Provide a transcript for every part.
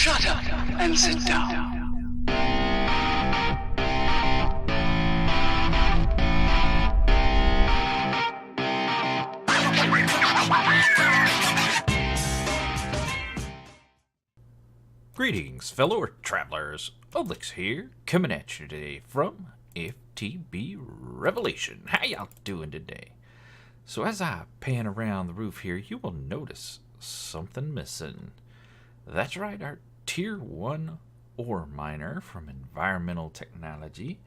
Shut up and sit down. Greetings, fellow travelers. Obelix here, coming at you today from FTB Revelation. How y'all doing today? So as I pan around the roof here, you will notice something missing. That's right, our Tier 1 ore miner from Environmental Technology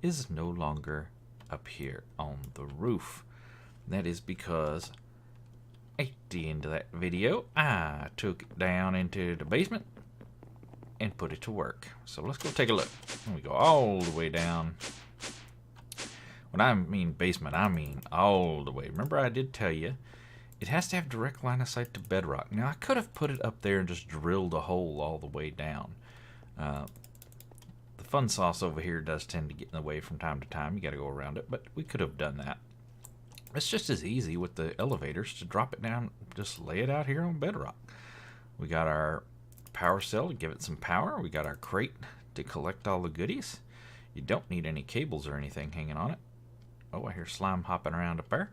is no longer up here on the roof. That is because at the end of that video, I took it down into the basement and put it to work. So let's go take a look. We go all the way down. When I mean basement, I mean all the way. Remember, I did tell you it has to have direct line of sight to bedrock. Now, I could have put it up there and just drilled a hole all the way down. The fun sauce over here does tend to get in the way from time to time. You got to go around it, but we could have done that. It's just as easy with the elevators to drop it down, just lay it out here on bedrock. We got our power cell to give it some power. We got our crate to collect all the goodies. You don't need any cables or anything hanging on it. Oh, I hear slime hopping around up there.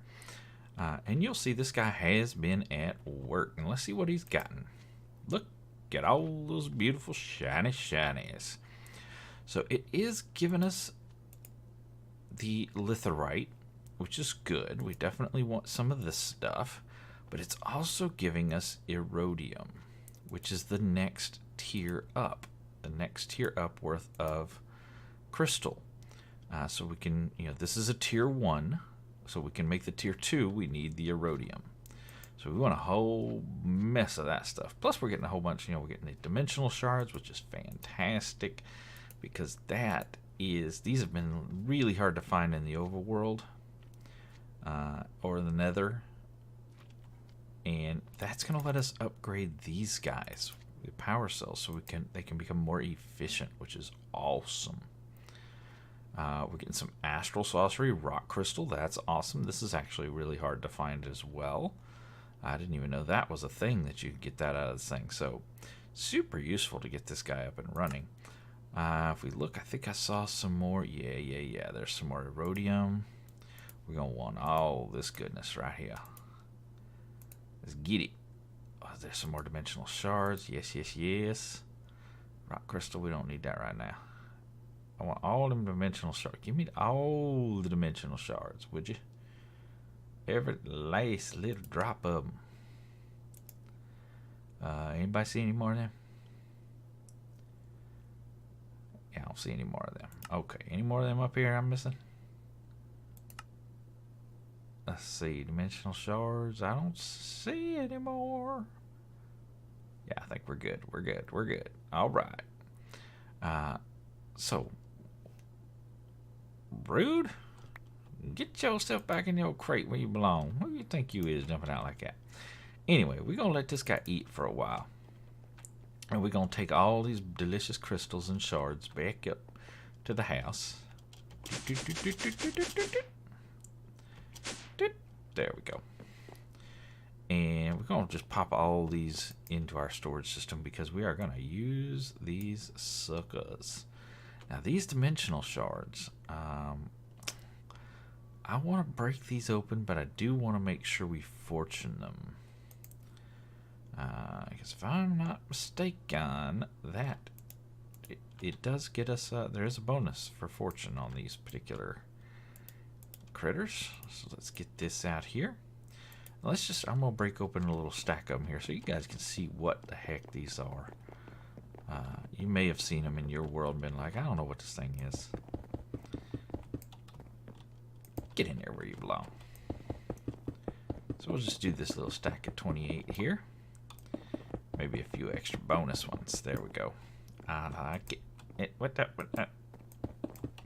And you'll see this guy has been at work. And let's see what he's gotten. Look at all those beautiful shiny shinies. So it is giving us the litherite, which is good. We definitely want some of this stuff. But it's also giving us iridium, which is the next tier up. The next tier up worth of crystal. So we can, this is a tier 1. So we can make the tier 2, we need the iridium. So we want a whole mess of that stuff. Plus we're getting a whole bunch, we're getting the dimensional shards, which is fantastic. Because these have been really hard to find in the overworld. Or the nether. And that's going to let us upgrade these guys, the power cells, so they can become more efficient, which is awesome. We're getting some astral sorcery, rock crystal. That's awesome. This is actually really hard to find as well. I didn't even know that was a thing, that you could get that out of this thing. So super useful to get this guy up and running. If we look, I think I saw some more. Yeah. There's some more iridium. We're going to want all this goodness right here. Let's get it. Oh, there's some more dimensional shards. Yes. Rock crystal, we don't need that right now. I want all them dimensional shards. Give me all the dimensional shards, would you? Every last little drop of them. Anybody see any more of them? Yeah, I don't see any more of them. Okay, any more of them up here I'm missing? Let's see, dimensional shards. I don't see any more. Yeah, I think we're good. We're good. All right. So, Rude, get yourself back in your crate where you belong. Who do you think you is jumping out like that? Anyway, we're going to let this guy eat for a while. And we're going to take all these delicious crystals and shards back up to the house. There we go. And we're going to just pop all these into our storage system because we are going to use these suckers. Now, these dimensional shards, I want to break these open, but I do want to make sure we fortune them. Because if I'm not mistaken, it does get us, there is a bonus for fortune on these particular critters. So let's get this out here. I'm gonna break open a little stack of them here so you guys can see what the heck these are. You may have seen them in your world and been like, I don't know what this thing is. Get in there where you belong. So we'll just do this little stack of 28 here. Maybe a few extra bonus ones. There we go. I like it. What that?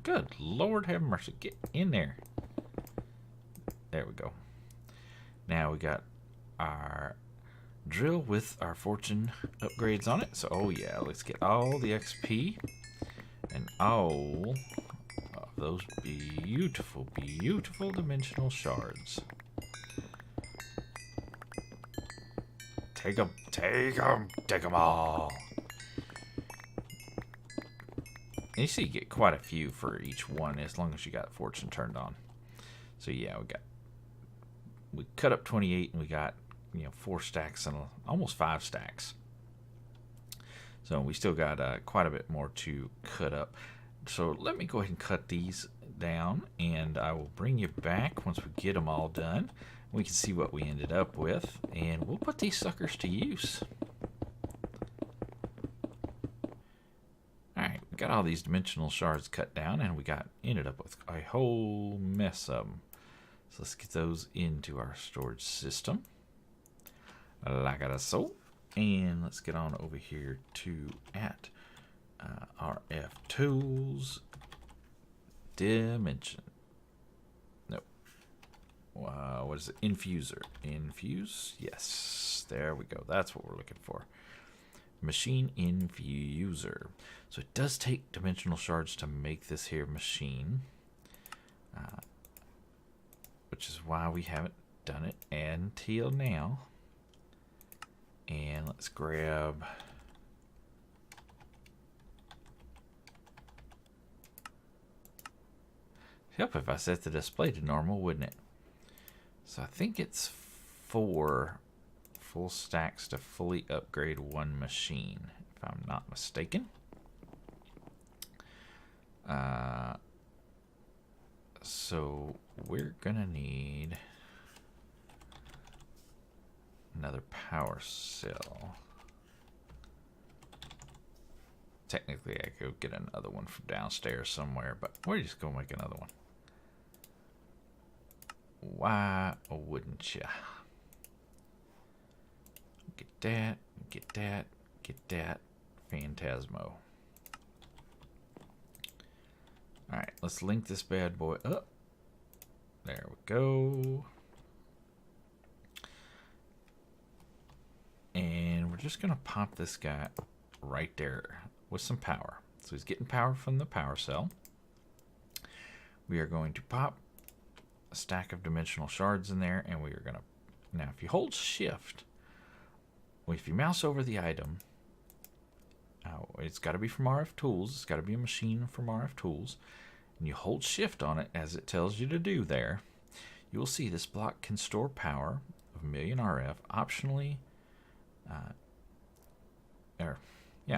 Good Lord have mercy. Get in there. There we go. Now we got our drill with our fortune upgrades on it. So, oh yeah, let's get all the XP and all of those beautiful, beautiful dimensional shards. Take them all. And you see you get quite a few for each one as long as you got fortune turned on. So yeah, we cut up 28 and we got 4 stacks and almost 5 stacks. So we still got quite a bit more to cut up. So let me go ahead and cut these down, and I will bring you back once we get them all done. We can see what we ended up with, and we'll put these suckers to use. Alright, we got all these dimensional shards cut down, and we ended up with a whole mess of them. So let's get those into our storage system. Like so. And let's get on over here to RF Tools Dimension. Nope. What is it? Infuser. Infuse? Yes. There we go. That's what we're looking for. Machine Infuser. So it does take dimensional shards to make this here machine. Which is why we haven't done it until now. And let's grab help if I set the display to normal, wouldn't it? So I think it's 4 full stacks to fully upgrade one machine, if I'm not mistaken. So we're gonna need another power cell. Technically, I could get another one from downstairs somewhere, but we're just gonna make another one. Why wouldn't you? Get that, get that, get that. Phantasmo. Alright, let's link this bad boy up. There we go. And we're just going to pop this guy right there with some power. So he's getting power from the power cell. We are going to pop a stack of dimensional shards in there, and we are going to... Now, if you hold shift, if you mouse over the item, it's got to be from RF Tools. It's got to be a machine from RF Tools. And you hold shift on it as it tells you to do there. You will see this block can store power of 1,000,000 RF, optionally...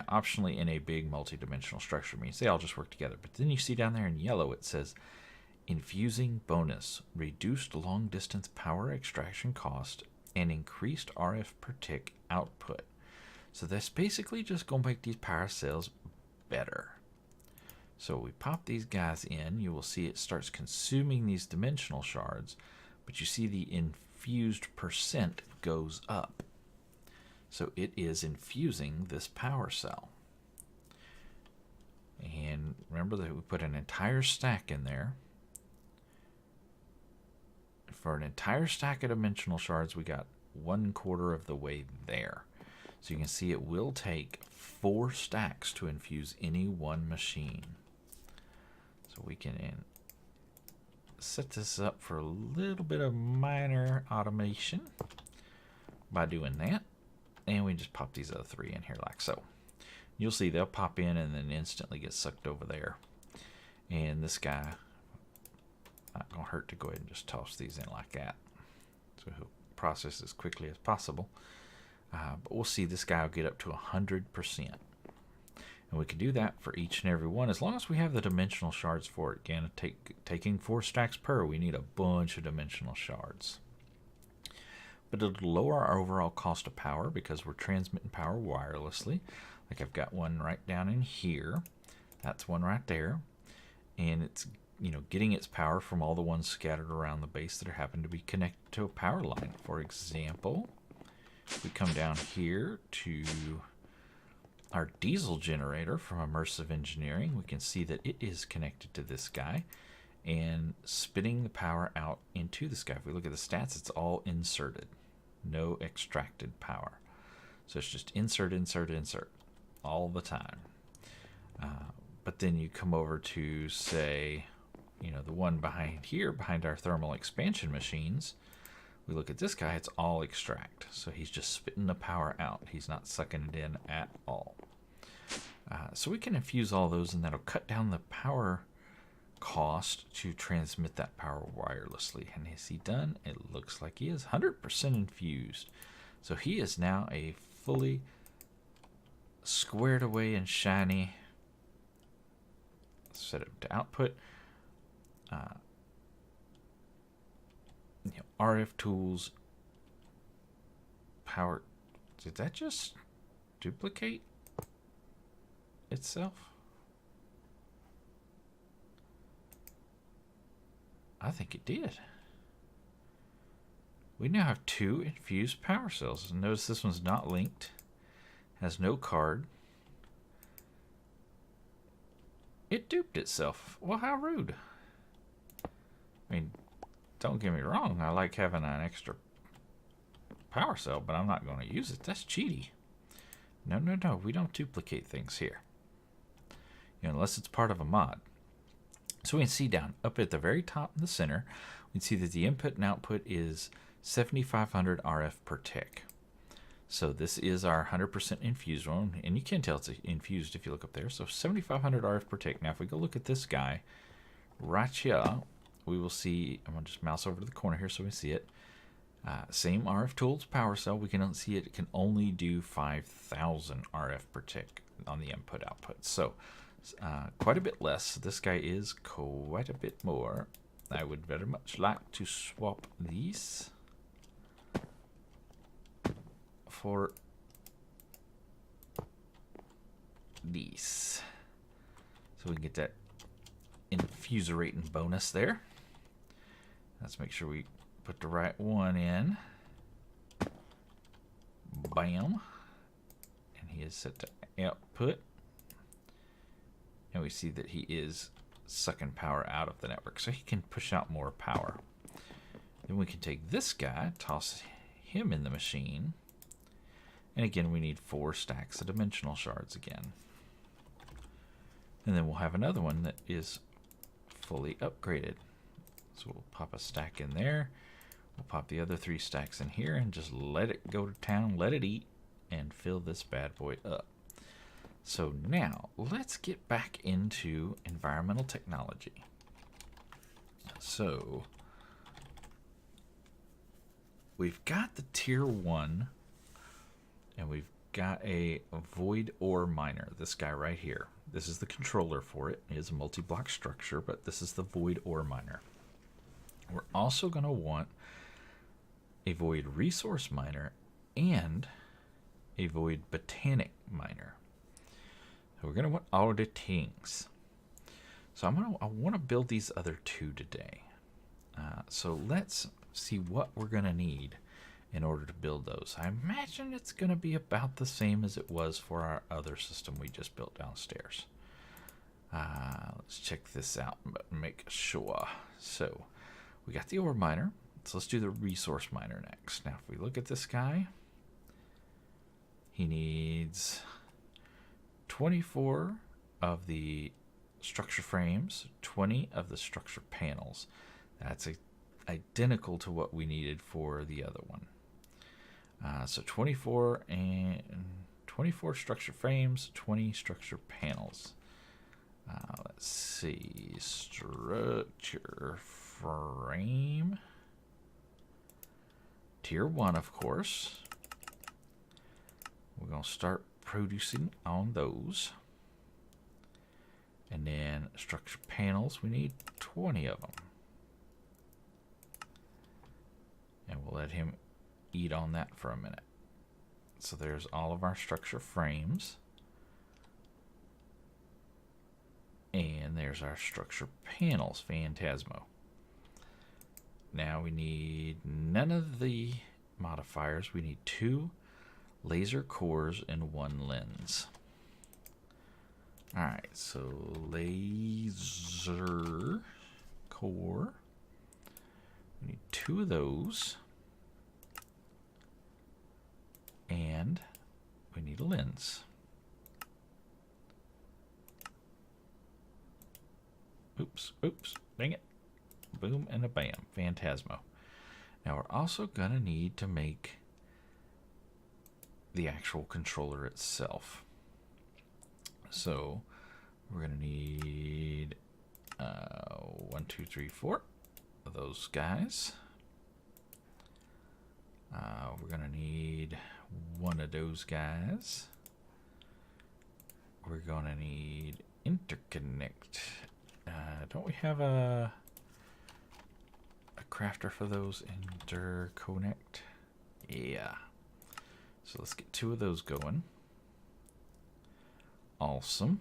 optionally in a big multi-dimensional structure. Means they all just work together. But then you see down there in yellow it says infusing bonus, reduced long distance power extraction cost, and increased RF per tick output. So that's basically just going to make these power cells better. So we pop these guys in. You will see it starts consuming these dimensional shards, but you see the infused percent goes up. So it is infusing this power cell. And remember that we put an entire stack in there. For an entire stack of dimensional shards, we got 1/4 of the way there. So you can see it will take 4 stacks to infuse any one machine. So we can set this up for a little bit of minor automation by doing that. And we just pop these other 3 in here like so. You'll see they'll pop in and then instantly get sucked over there. And this guy, not going to hurt to go ahead and just toss these in like that. So he'll process as quickly as possible. But we'll see this guy will get up to 100%. And we can do that for each and every one as long as we have the dimensional shards for it. Again, taking 4 stacks per, we need a bunch of dimensional shards. But it'll lower our overall cost of power because we're transmitting power wirelessly. Like I've got one right down in here. That's one right there. And it's getting its power from all the ones scattered around the base that happen to be connected to a power line. For example, if we come down here to our diesel generator from Immersive Engineering, we can see that it is connected to this guy and spitting the power out into this guy. If we look at the stats, it's all inserted. No extracted power. So it's just insert, insert, insert all the time. But then you come over to, say, the one behind here, behind our thermal expansion machines. We look at this guy, it's all extract. So he's just spitting the power out. He's not sucking it in at all. So we can infuse all those, and that'll cut down the power cost to transmit that power wirelessly. And is he done? It looks like he is 100% infused. So he is now a fully squared away and shiny. Set it to output. RF tools. Power. Did that just duplicate itself? I think it did. We now have 2 infused power cells. Notice this one's not linked. Has no card. It duped itself. Well, how rude. I mean, don't get me wrong. I like having an extra power cell, but I'm not going to use it. That's cheaty. No, no, no. We don't duplicate things here. Unless it's part of a mod. So we can see down up at the very top in the center, we can see that the input and output is 7500 RF per tick. So this is our 100% infused one, and you can tell it's infused if you look up there. So 7500 RF per tick. Now if we go look at this guy right here, we will see, I'm going to just mouse over to the corner here so we see it. Same RF tools power cell. We can see it can only do 5000 RF per tick on the input output. So quite a bit less. This guy is quite a bit more. I would very much like to swap these for these, so we can get that infuser rating bonus there. Let's make sure we put the right one in. Bam. And he is set to output. And we see that he is sucking power out of the network, so he can push out more power. Then we can take this guy, toss him in the machine. And again, we need 4 stacks of dimensional shards again. And then we'll have another one that is fully upgraded. So we'll pop a stack in there. We'll pop the other 3 stacks in here and just let it go to town, let it eat, and fill this bad boy up. So now, let's get back into environmental technology. So, we've got the tier 1, and we've got a void ore miner, this guy right here. This is the controller for it. It is a multi-block structure, but this is the void ore miner. We're also going to want a void resource miner and a void botanic miner. So we're going to want all of the things. So I want to build these other 2 today. So let's see what we're going to need in order to build those. I imagine it's going to be about the same as it was for our other system we just built downstairs. Let's check this out and make sure. So we got the ore miner. So let's do the resource miner next. Now if we look at this guy, he needs 24 of the structure frames, 20 of the structure panels. That's identical to what we needed for the other one. So 24 structure frames, 20 structure panels. Let's see, structure frame, tier 1, of course. We're going to start producing on those. And then structure panels, we need 20 of them. And we'll let him eat on that for a minute. So there's all of our structure frames. And there's our structure panels, Phantasmo. Now we need none of the modifiers. We need 2 laser cores and 1 lens. Alright, so laser core. We need 2 of those. And we need a lens. Oops, dang it. Boom and a bam, Phantasmo. Now we're also going to need to make the actual controller itself. So So we're going to need 1, 2, 3, 4 of those guys. We're going to need one of those guys. We're going to need interconnect. Don't we have a crafter for those? Interconnect? Yeah. So let's get 2 of those going. Awesome.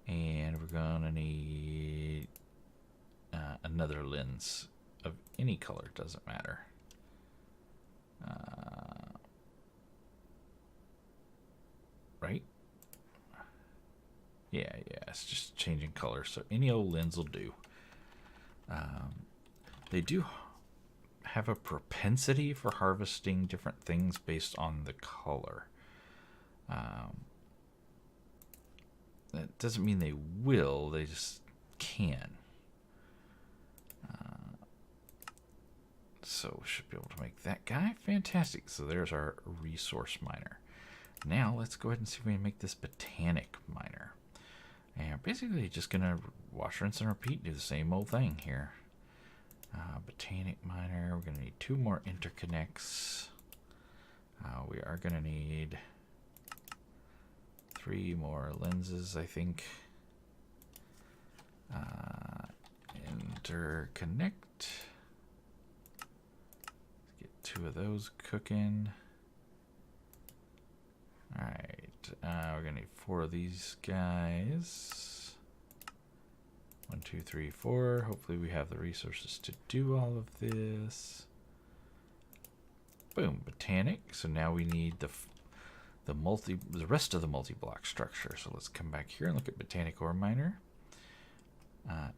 And we're going to need another lens of any color, doesn't matter. Right? Yeah, it's just changing color, so any old lens will do. They do have a propensity for harvesting different things based on the color. That doesn't mean they will, they just can. So we should be able to make that guy. Fantastic. So there's our resource miner. Now let's go ahead and see if we can make this botanic miner. And basically just going to wash, rinse, and repeat. Do the same old thing here. Botanic miner. We're going to need 2 more interconnects. We are going to need 3 more lenses, I think. Interconnect. Let's get 2 of those cooking. Alright, we're going to need 4 of these guys. 1, 2, 3, 4. Hopefully we have the resources to do all of this. Boom, botanic. So now we need the rest of the multi-block structure. So let's come back here and look at botanic ore miner.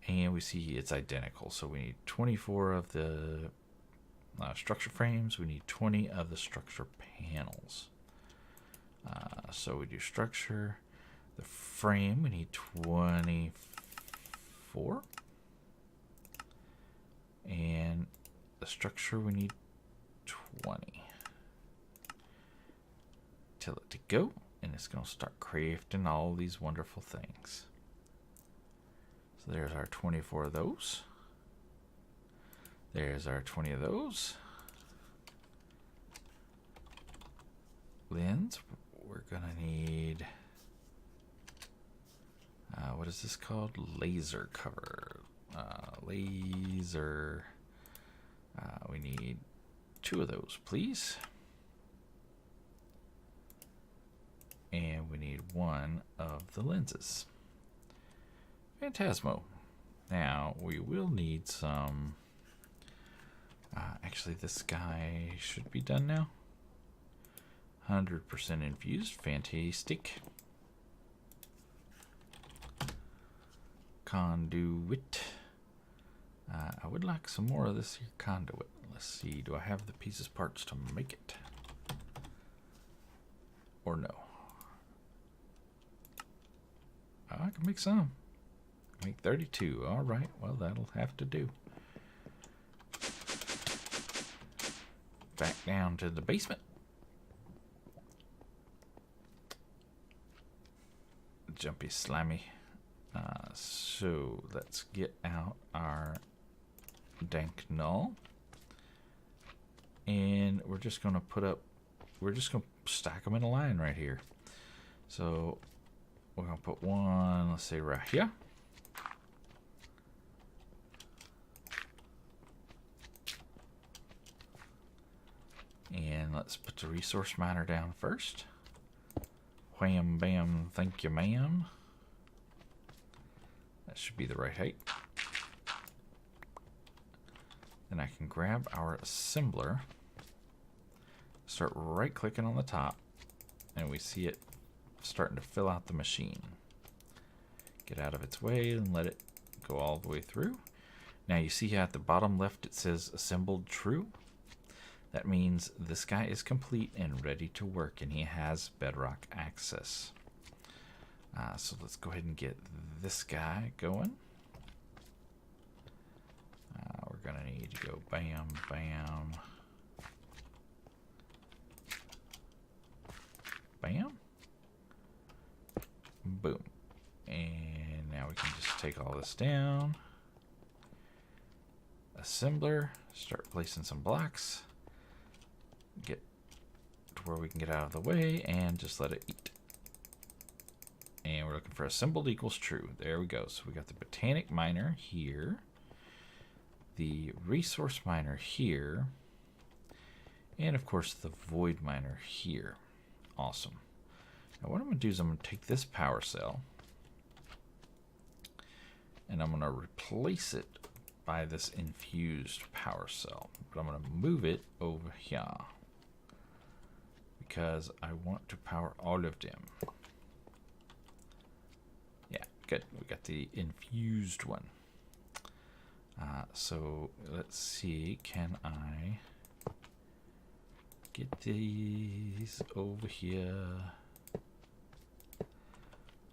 And we see it's identical. So we need 24 of the structure frames. We need 20 of the structure panels. So we do structure. The frame, we need 24. And the structure, we need 20. Tell it to go, and it's going to start crafting all these wonderful things. So there's our 24 of those. There's our 20 of those. Lens, we're going to need, what is this called? Laser cover. Laser. We need 2 of those, please. And we need 1 of the lenses. Phantasmo. Now, we will need some... actually, this guy should be done now. 100% infused. Fantastic. Conduit. I would like some more of this here conduit. Let's see. Do I have the pieces parts to make it? Or no? I can make some. Make 32. All right. Well, that'll have to do. Back down to the basement. Jumpy, slimy. So let's get out our dank null. And we're just going to stack them in a line right here. So we're going to put one, let's say right here. And let's put the resource miner down first. Wham, bam, thank you, ma'am. That should be the right height. Then I can grab our assembler, start right clicking on the top, and we see it starting to fill out the machine. Get out of its way and let it go all the way through. Now you see at the bottom left it says assembled true. That means this guy is complete and ready to work, and he has bedrock access. So let's go ahead and get this guy going. We're going to need to go bam, bam, bam, Boom. And now we can just take all this down. Assembler. Start placing some blocks. Get to where we can get out of the way and just let it eat. And we're looking for assembled equals true. There we go. So we got the botanic miner here. The resource miner here. And of course the void miner here. Awesome. Now what I'm going to do is I'm going to take this power cell and I'm going to replace it by this infused power cell. But I'm going to move it over here because I want to power all of them. Yeah, good. We got the infused one. So let's see, can I get these over here?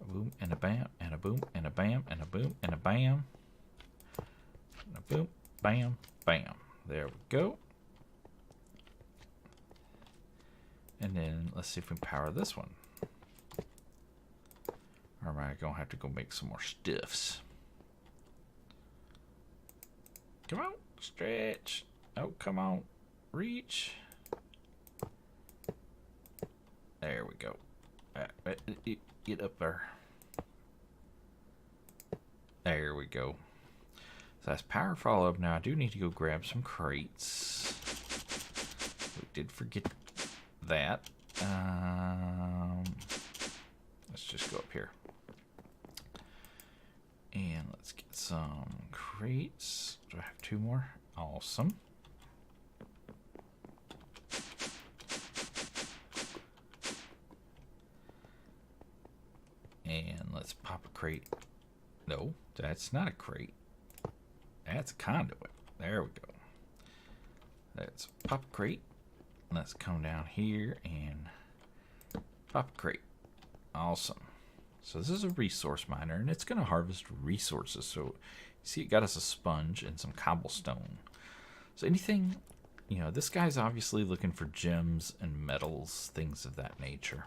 A boom and a bam and a boom and a bam and a boom and a bam. And a boom, bam, bam. There we go. And then let's see if we can power this one. Or am I gonna have to go make some more stiffs? Come on, stretch. Oh, come on, reach. There we go. Get up there. There we go. So that's power follow up. Now I do need to go grab some crates. We did forget that. Let's just go up here. And let's get some crates. Do I have 2 more? Awesome. And let's pop a crate. No, that's not a crate. That's a conduit. There we go. Let's pop a crate. Let's come down here and pop a crate. Awesome. So this is a resource miner, and it's going to harvest resources. So you see it got us a sponge and some cobblestone. So anything, you know, this guy's obviously looking for gems and metals, things of that nature.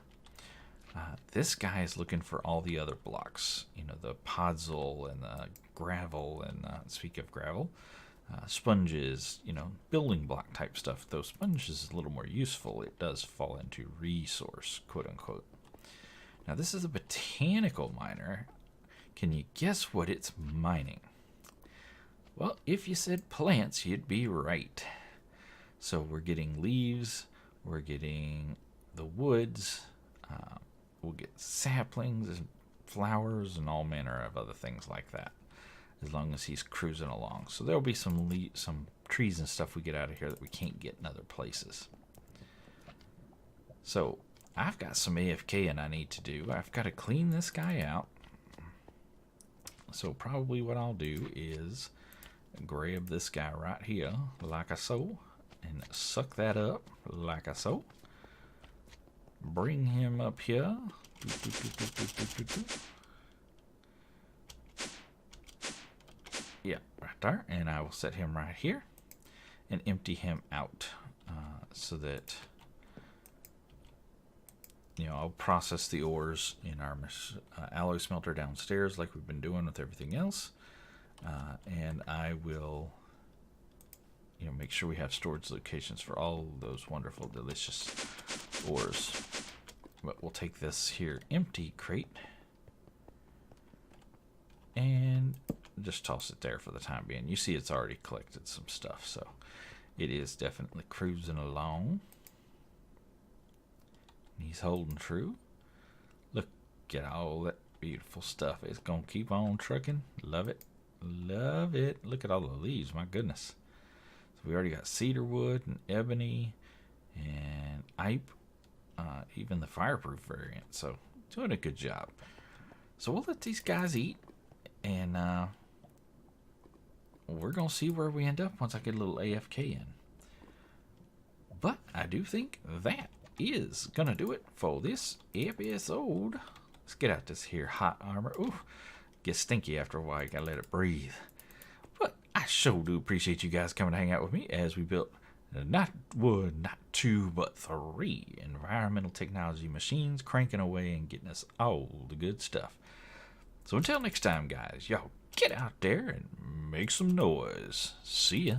This guy is looking for all the other blocks, you know, the podzol and the gravel, and speak of gravel, sponges, you know, building block type stuff. Though sponge is a little more useful, it does fall into resource, quote unquote. Now this is a botanical miner. Can you guess what it's mining? Well, if you said plants, you'd be right. So we're getting leaves, we're getting the woods, we'll get saplings and flowers and all manner of other things like that, as long as he's cruising along. So there'll be some trees and stuff we get out of here that we can't get in other places. So I've got some AFKing I need to do. I've got to clean this guy out. So probably what I'll do is grab this guy right here, like so, and suck that up, like so. Bring him up here. Yeah, right there. And I will set him right here and empty him out so that, you know, I'll process the ores in our alloy smelter downstairs like we've been doing with everything else. And I will, you know, make sure we have storage locations for all those wonderful, delicious ores. But we'll take this here empty crate and just toss it there for the time being. You see it's already collected some stuff, so it is definitely cruising along. He's holding true. Look at all that beautiful stuff. It's gonna keep on trucking. Love it. Love it. Look at all the leaves. My goodness. So we already got cedar wood and ebony and ipe. Even the fireproof variant. So doing a good job. So we'll let these guys eat, and we're gonna see where we end up once I get a little AFK in. But I do think that is gonna do it for this episode. Let's get out this here hot armor. Ooh, gets stinky after a while. You gotta let it breathe. But I sure do appreciate you guys coming to hang out with me as we built Not one, not two, but three environmental technology machines cranking away and getting us all the good stuff. So until next time, guys, y'all get out there and make some noise. See ya.